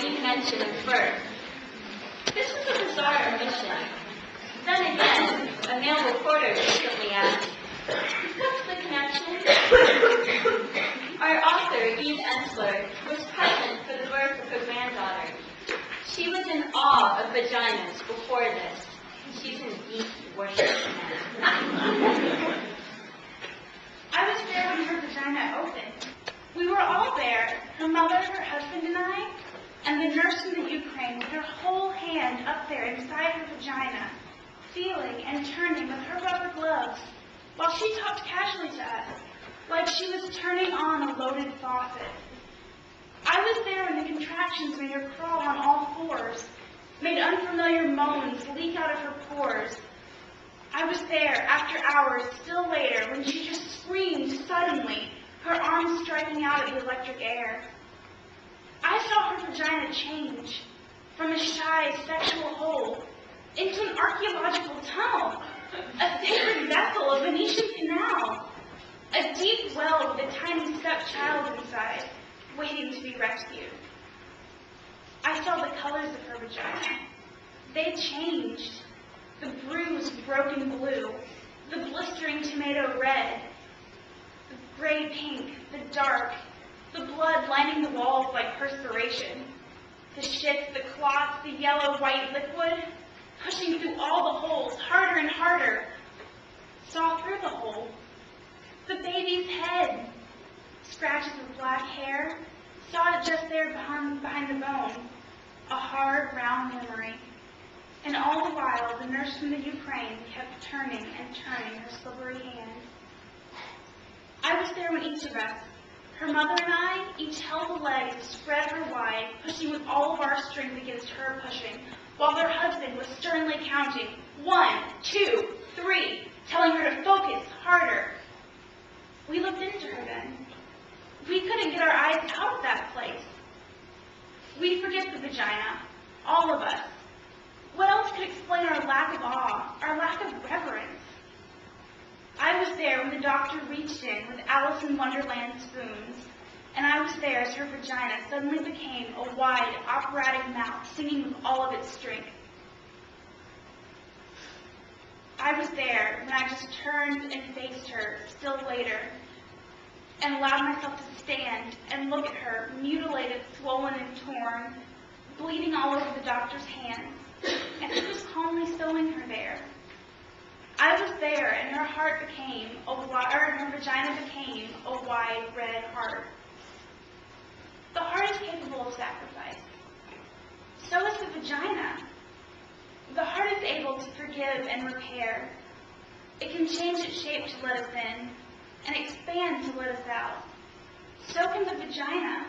any mention of birth. This was a bizarre omission. Then again, a male reporter recently asked, "What's the connection?" Our author, Eve Ensler, was present for the birth of her granddaughter. She was in awe of vaginas before this. She's in deep worship now. I was there when her vagina opened. We were all there, her mother, her husband, and the nurse from the Ukraine with her whole hand up there inside her vagina, feeling and turning with her rubber gloves, while she talked casually to us, like she was turning on a loaded faucet. I was there when the contractions made her crawl on all fours, made unfamiliar moans leak out of her pores. I was there after hours, still later, when she just screamed suddenly, her arms striking out at the electric air. I saw her vagina change from a shy sexual hole into an archaeological tunnel, a sacred vessel, a Venetian canal, a deep well with a tiny stepchild inside, waiting to be rescued. I saw the colors of her vagina. They changed. The bruised, broken blue, the blistering tomato red, the gray pink, the dark, the blood lining the walls like perspiration, the shit, the clots, the yellow-white liquid, pushing through all the holes, harder and harder. Saw through the hole. The baby's head, scratches of black hair, saw it just there behind the bone, a hard, round memory. And all the while, the nurse from the Ukraine kept turning and turning her slippery hand. I was there when each of us, her mother and I, each held the leg to spread her wide, pushing with all of our strength against her pushing, while her husband was sternly counting, 1, 2, 3, telling her to focus harder. We looked into her then. We couldn't get our eyes out of that place. We'd forget the vagina, all of us. What else could explain our lack of awe, our lack of reverence? I was there when the doctor reached in with Alice in Wonderland spoons, and I was there as her vagina suddenly became a wide, operatic mouth singing with all of its strength. I was there when I just turned and faced her, still later, and allowed myself to stand and look at her, mutilated, swollen, and torn, bleeding all over the doctor's hands, and he was calmly sewing her there. I was there, and her heart became her vagina became a wide red heart. The heart is capable of sacrifice. So is the vagina. The heart is able to forgive and repair. It can change its shape to let us in, and expand to let us out. So can the vagina.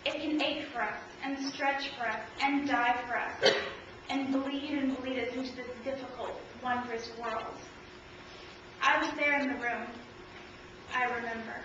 It can ache for us, and stretch for us, and die for us, and bleed us into this difficult, wondrous world. I was there in the room. I remember.